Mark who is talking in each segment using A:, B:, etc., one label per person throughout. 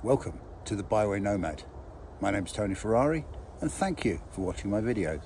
A: Welcome to the Byway Nomad. My name's Tony Ferrari and thank you for watching my videos.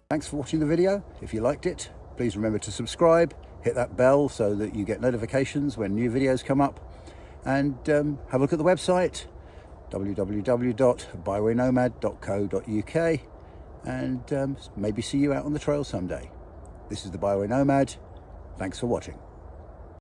A: Thanks for watching the video. If you liked it, please remember to subscribe, hit that bell so that you get notifications when new videos come up, and have a look at the website www.bywaynomad.co.uk and maybe see you out on the trail someday. This is the Byway Nomad. Thanks for watching.